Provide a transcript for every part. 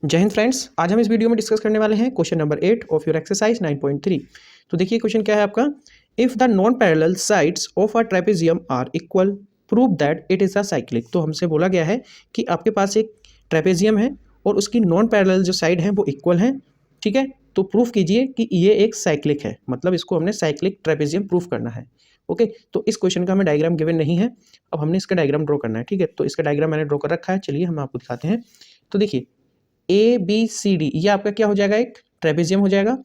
जय हिंद फ्रेंड्स, आज हम इस वीडियो में डिस्कस करने वाले हैं question number 8 of your exercise 9.3। तो देखिए क्वेश्चन क्या है आपका। If the non parallel sides of a trapezium are equal prove that it is a cyclic. तो हमसे बोला गया है कि आपके पास एक ट्रेपेजियम है और उसकी नॉन पैरेलल जो साइड हैं वो इक्वल हैं, ठीक है। तो प्रूफ कीजिए कि ये एक साइक्लिक है, मतलब इसको हमने साइक्लिक ट्रेपेजियम प्रूफ करना है। ओके, तो इस क्वेश्चन का हमें डायग्राम गिवन नहीं है, अब हमने इसका डायग्राम ड्रॉ करना है, ठीक है। तो इसका डायग्राम मैंने ड्रॉ कर रखा है, चलिए हम आपको दिखाते हैं। तो देखिए ए बी सी डी ये आपका क्या हो जाएगा, एक ट्रेपेजियम हो जाएगा,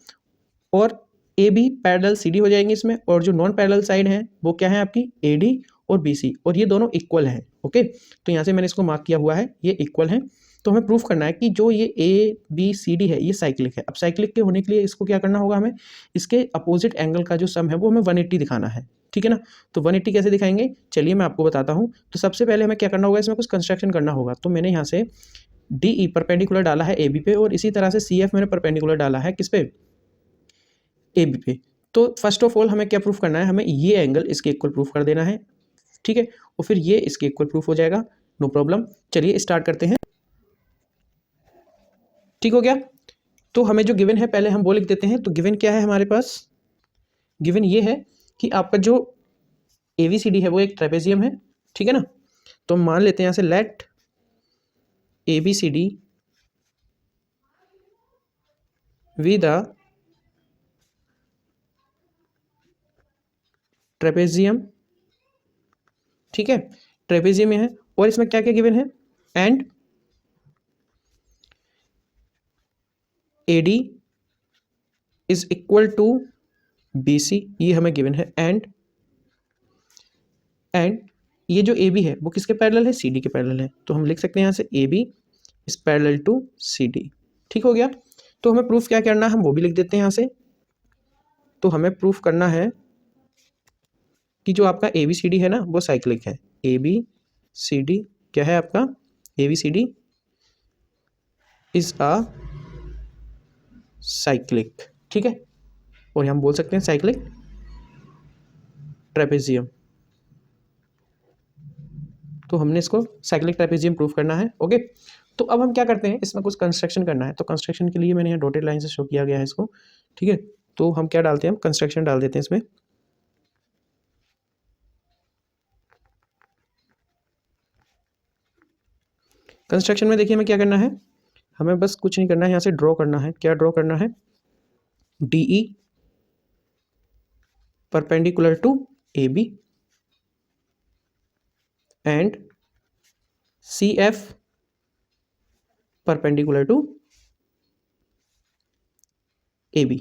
और A B parallel C D हो जाएंगे इसमें, और जो नॉन पैरेलल साइड है वो क्या है आपकी ए डी और बी सी, और ये दोनों इक्वल हैं। ओके, तो यहाँ से मैंने इसको मार्क किया हुआ है, ये इक्वल हैं। तो हमें प्रूफ करना है कि जो ये ए बी सी डी है ये साइक्लिक है। अब साइक्लिक के होने के लिए इसको क्या करना होगा, हमें इसके अपोजिट एंगल का जो सम है वो हमें 180 दिखाना है, ठीक है ना। तो 180 कैसे दिखाएंगे, चलिए मैं आपको बताता हूँ। तो सबसे पहले हमें क्या करना होगा, इसमें कुछ कंस्ट्रक्शन करना होगा। तो मैंने यहाँ से डी ई परपेंडिकुलर डाला है ए बी पे, और इसी तरह से सी एफ मैंने परपेंडिकुलर डाला है किस पे, ए बी पे। तो फर्स्ट ऑफ ऑल हमें क्या प्रूफ करना है, हमें ये एंगल इसके इक्वल प्रूफ कर देना है, ठीक है, और फिर ये इसके इक्वल प्रूफ हो जाएगा, नो प्रॉब्लम। चलिए स्टार्ट करते हैं, ठीक हो गया। तो हमें जो गिवन है पहले हम वो लिख देते हैं। तो गिवन क्या है हमारे पास, गिवन ये है कि आपका जो ए बी सी डी है वो एक ट्रेपेजियम है, ठीक है ना। तो हम मान लेते हैं यहाँ से let A B C D be the trapezium, ठीक है, ट्रेपेजियम में है। और इसमें क्या क्या गिवन है, and A D is equal to B C, ये हमें गिवन है। एंड ये जो ए बी है वो किसके पैरेलल है, सी डी के पैरेलल है। तो हम लिख सकते हैं यहाँ से A B is parallel to C D, ठीक हो गया। तो हमें प्रूफ क्या करना है, हम वो भी लिख देते हैं यहाँ से। तो हमें प्रूफ करना है कि जो आपका ए बी सी डी है ना वो साइक्लिक है। ए बी सी डी क्या है आपका, A B C D is a cyclic, ठीक है। और हम बोल सकते हैं साइक्लिक ट्रेपेजियम। तो हमने इसको साइक्लिक ट्रेपेजियम प्रूफ करना है। ओके, तो अब हम क्या करते हैं, इसमें कुछ कंस्ट्रक्शन करना है। तो कंस्ट्रक्शन के लिए मैंने यहाँ डॉटेड लाइन से शो किया गया है इसको, ठीक है। तो हम क्या डालते हैं, हम कंस्ट्रक्शन डाल देते हैं इसमें। कंस्ट्रक्शन में देखिए हमें क्या करना है, हमें बस कुछ नहीं करना है, यहाँ से ड्रॉ करना है। क्या ड्रॉ करना है, D E perpendicular to A B and C F perpendicular to A B,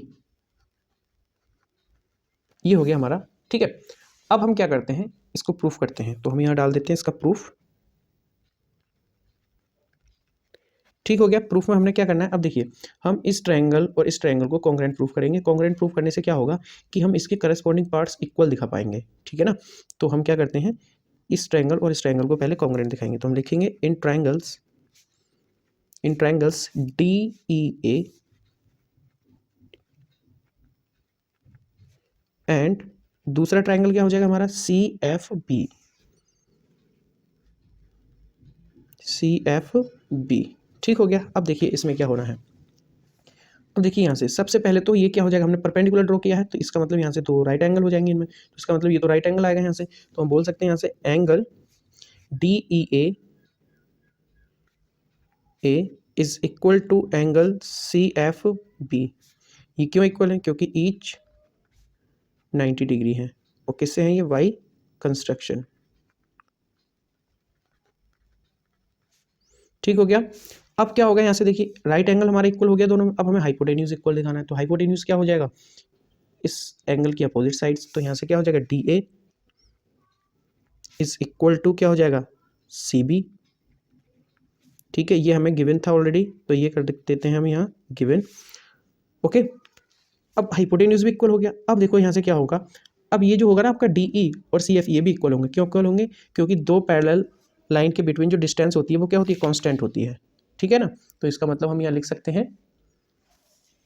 ये हो गया हमारा, ठीक है। अब हम क्या करते हैं, इसको प्रूफ करते हैं। तो हम यहाँ डाल देते हैं इसका प्रूफ, ठीक हो गया। प्रूफ में हमने क्या करना है, अब देखिए हम इस ट्रायंगल और इस ट्रायंगल को कॉन्ग्रुएंट प्रूफ करेंगे। कॉन्ग्रुएंट प्रूफ करने से क्या होगा कि हम इसके करस्पॉन्डिंग पार्ट्स इक्वल दिखा पाएंगे, ठीक है ना। तो हम क्या करते हैं, इस ट्रायंगल और इस ट्रायंगल को पहले कॉन्ग्रुएंट दिखाएंगे। तो हम लिखेंगे in triangles D E A and दूसरा ट्रायंगल क्या हो जाएगा हमारा, सी एफ बी, ठीक हो गया। अब देखिए इसमें क्या होना है, अब देखिए यहाँ से सबसे पहले तो ये क्या हो जाएगा, हमने परपेंडिकुलर ड्रॉ किया है तो इसका मतलब यहाँ से तो राइट एंगल हो जाएंगे इनमें। तो इसका मतलब ये तो राइट एंगल आएगा यहाँ से। तो हम बोल सकते हैं यहाँ से angle D E A is equal to angle C F B. ये क्यों इक्वल है, क्योंकि ईच 90 डिग्री है। और किससे है ये, वाई कंस्ट्रक्शन, ठीक हो गया। अब क्या होगा, यहाँ से देखिए राइट एंगल हमारा इक्वल हो गया दोनों में। अब हमें हाइपोटेन्यूज इक्वल दिखाना है। तो हाइपोटेन्यूज क्या हो जाएगा, इस एंगल की अपोजिट साइड्स। तो यहाँ से क्या हो जाएगा, D A is equal to क्या हो जाएगा, सी बी, ठीक है। ये हमें गिवन था ऑलरेडी, तो ये कर देते हैं हम यहाँ गिवन। ओके, अब हाइपोटेन्यूज भी इक्वल हो गया। अब देखो यहाँ से क्या होगा, अब ये जो होगा ना आपका डी ई और सी एफ ये भी इक्वल होंगे। क्यों इक्वल होंगे, क्योंकि दो पैरेलल लाइन के बिटवीन जो डिस्टेंस होती है वो क्या होती है, कांस्टेंट होती है, ठीक है ना। तो इसका मतलब हम यहाँ लिख सकते हैं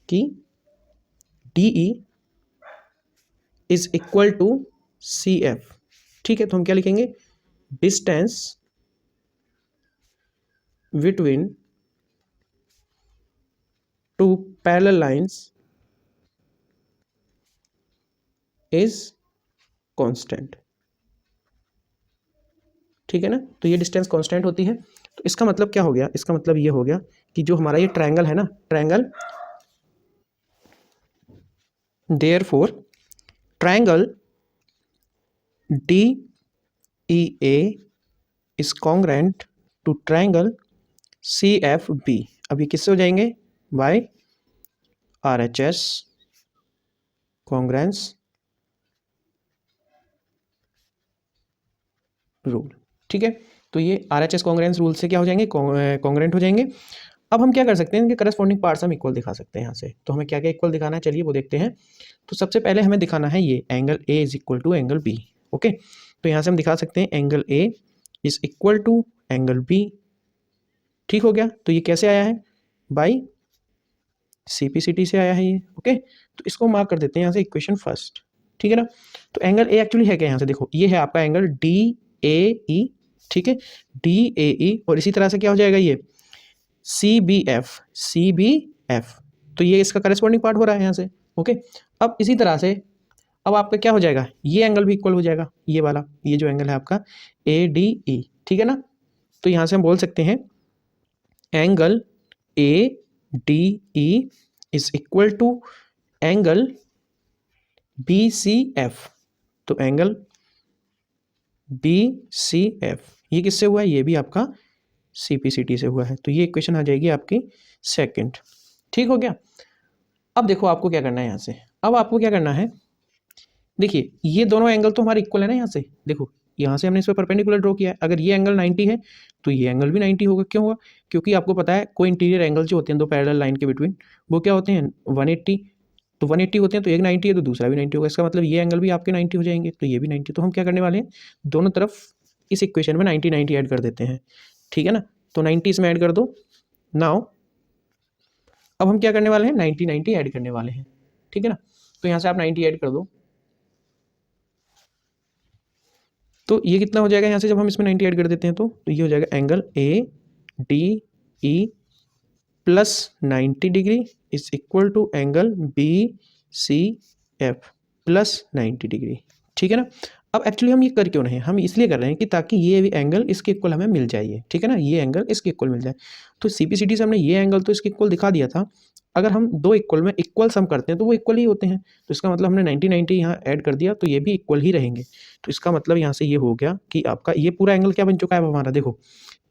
कि D E is equal to C F, ठीक है। तो हम क्या लिखेंगे, distance between two parallel lines is constant. ठीक है ना, तो ये डिस्टेंस कांस्टेंट होती है। तो इसका मतलब क्या हो गया, इसका मतलब ये हो गया कि जो हमारा ये ट्रायंगल है ना, triangle, therefore triangle D E A is congruent to triangle C F B. अब ये किससे हो जाएंगे, by R H S congruence rule. ठीक है, तो ये R H S congruence rule से क्या हो जाएंगे, कॉन्ग्रेंट हो जाएंगे। अब हम क्या कर सकते हैं, इनके करस्पॉन्डिंग पार्ट्स हम इक्वल दिखा सकते हैं यहाँ से। तो हमें क्या क्या इक्वल दिखाना है, चलिए वो देखते हैं। तो सबसे पहले हमें दिखाना है ये angle A is equal to angle B. Okay, तो यहाँ से हम दिखा सकते हैं angle A is equal to angle B. ठीक हो गया, तो ये कैसे आया है, बाई सीपीसीटी से आया है ये। ओके, तो इसको मार्क कर देते हैं यहाँ से इक्वेशन फर्स्ट। ठीक है ना, तो एंगल ए एक्चुअली है क्या, यहाँ से देखो ये है आपका एंगल डी ए ई। ठीक है, डी ए ई, और इसी तरह से क्या हो जाएगा ये C B F, C B F. तो ये इसका करस्पॉन्डिंग पार्ट हो रहा है यहाँ से। ओके, अब इसी तरह से अब आपका क्या हो जाएगा, ये एंगल भी इक्वल हो जाएगा, ये वाला, ये जो एंगल है आपका ए डी ई। ठीक है ना, तो यहाँ से हम बोल सकते हैं angle A D E is equal to angle B C F. तो एंगल बी सी एफ ये किससे हुआ है, ये भी आपका सीपीसीटी से हुआ है। तो ये इक्वेशन आ जाएगी आपकी सेकंड। ठीक हो गया, अब देखो आपको क्या करना है यहाँ से, अब आपको क्या करना है, देखिए ये दोनों एंगल तो हमारे इक्वल है ना, यहाँ से देखो, यहाँ से हमने इस पर परपेंडिकुलर ड्रॉ किया है। अगर ये एंगल 90 है तो ये एंगल भी 90 होगा। क्यों होगा, क्योंकि आपको पता है कोई इंटीरियर एंगल जो होते हैं दो पैरेलल लाइन के बिटवीन, वो क्या होते हैं 180। तो 180 होते हैं, तो एक 90 है तो दूसरा भी 90 होगा। इसका मतलब ये एंगल भी आपके 90 हो जाएंगे, तो ये भी 90। तो हम क्या करने वाले हैं, दोनों तरफ इस इक्वेशन में 90 90 ऐड कर देते हैं। ठीक है ना, तो 90 इसमें ऐड कर दो। नाउ अब हम क्या करने वाले हैं, 90 90 ऐड करने वाले हैं। ठीक है ना, तो यहाँ से आप 90 ऐड कर दो, तो ये कितना हो जाएगा यहाँ से, जब हम इसमें 90 ऐड कर देते हैं तो ये हो जाएगा angle A D E plus 90 degree is equal to angle B C F plus 90 degree. ठीक है ना, अब एक्चुअली हम ये कर क्यों रहे हैं, हम इसलिए कर रहे हैं कि ताकि ये भी एंगल इसके इक्वल हमें मिल जाए। ठीक है ना, ये एंगल इसके इक्वल मिल जाए। तो सीपीसीटी से हमने ये एंगल तो इसके इक्वल दिखा दिया था। अगर हम दो इक्वल में इक्वल सम करते हैं तो वो इक्वल ही होते हैं। तो इसका मतलब हमने 90 90 यहाँ ऐड कर दिया, तो ये भी इक्वल ही रहेंगे। तो इसका मतलब यहाँ से ये हो गया कि आपका ये पूरा एंगल क्या बन चुका है हमारा, देखो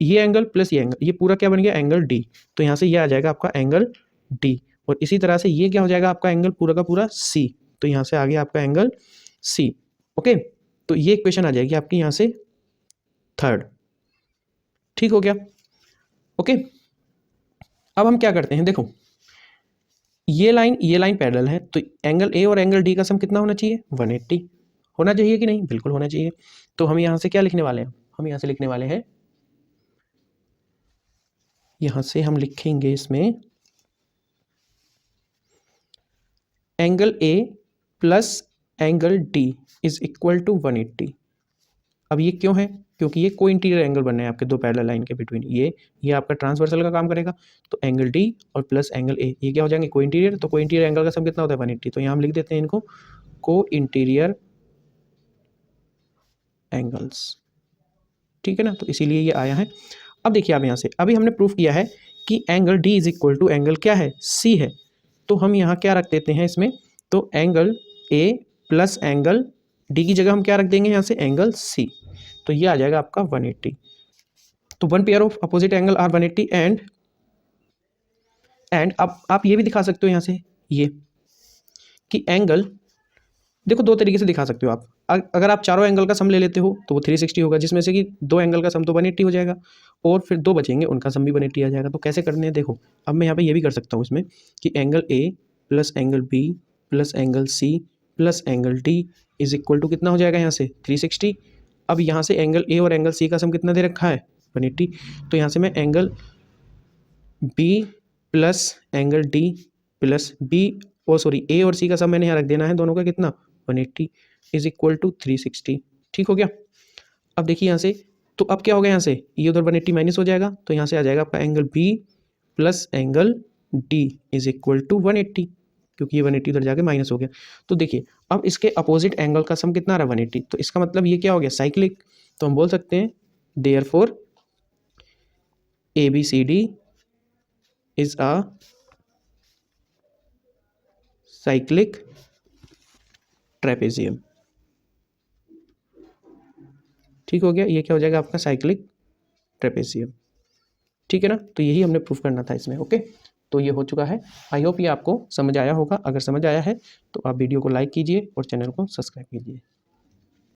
ये एंगल प्लस ये एंगल, ये पूरा क्या बन गया एंगल डी। तो यहाँ से ये आ जाएगा आपका एंगल डी, और इसी तरह से ये क्या हो जाएगा आपका एंगल पूरा का पूरा सी। तो यहाँ से आ गया आपका एंगल सी। ओके, तो ये इक्वेशन आ जाएगी आपकी यहाँ से थर्ड। ठीक हो गया, ओके। अब हम क्या करते हैं, देखो ये लाइन पैरेलल है, तो एंगल ए और एंगल डी का सम कितना होना चाहिए, 180 होना चाहिए कि नहीं, बिल्कुल होना चाहिए। तो हम यहाँ से क्या लिखने वाले हैं, हम यहाँ से लिखने वाले हैं, यहाँ से हम लिखेंगे इसमें angle A plus angle D is equal to 180। अब ये क्यों है, क्योंकि ये को इंटीरियर एंगल बन रहे हैं आपके दो पैरेलल लाइन के बिटवीन। ये आपका ट्रांसवर्सल का काम करेगा। तो एंगल डी और प्लस एंगल ए ये क्या हो जाएंगे, को इंटीरियर। तो को इंटीरियर एंगल का सम कितना होता है 180। तो यहाँ हम लिख देते हैं इनको को इंटीरियर एंगल्स। ठीक है ना, तो इसीलिए ये आया है। अब देखिए आप यहाँ से अभी हमने प्रूफ किया है कि angle D is equal to angle क्या है, सी है। तो हम यहाँ क्या रख देते हैं इसमें, तो angle A plus angle D की जगह हम क्या रख देंगे यहाँ से, एंगल सी। तो ये आ जाएगा आपका 180। तो one pair of opposite angle are 180 and अब आप ये भी दिखा सकते हो यहाँ से ये कि एंगल, देखो दो तरीके से दिखा सकते हो आप। अगर आप चारों एंगल का सम ले लेते हो तो वो 360 होगा, जिसमें से कि दो एंगल का सम तो 180 हो जाएगा, और फिर दो बचेंगे उनका सम भी 180 आ जाएगा। तो कैसे करने हैं, देखो अब मैं यहाँ पे ये भी कर सकता हूँ इसमें कि angle A plus angle B plus angle C plus angle D is equal to कितना हो जाएगा यहाँ से 360। अब यहाँ से एंगल ए और एंगल सी का सम कितना दे रखा है 180। तो यहाँ से मैं angle B plus angle D plus B और सॉरी ए और सी का सम मैंने यहाँ रख देना है दोनों का कितना 180 इज इक्वल टू 360। ठीक हो गया, अब देखिए यहाँ से, तो अब क्या होगा यहाँ से, ये उधर 180 माइनस हो जाएगा, तो यहाँ से आ जाएगा आपका angle B plus angle D is equal to 180, क्योंकि ये 180 उधर जाके माइनस हो गया। तो देखिए अब इसके अपोजिट एंगल का सम कितना आ रहा है 180, तो इसका मतलब ये क्या हो गया साइक्लिक। तो हम बोल सकते हैं therefore ABCD is a cyclic trapezium. ठीक हो गया, ये क्या हो जाएगा आपका साइक्लिक ट्रेपेजियम। ठीक है ना, तो यही हमने प्रूफ करना था इसमें। ओके, तो ये हो चुका है। आई होप ये आपको समझ आया होगा। अगर समझ आया है तो आप वीडियो को लाइक कीजिए और चैनल को सब्सक्राइब कीजिए।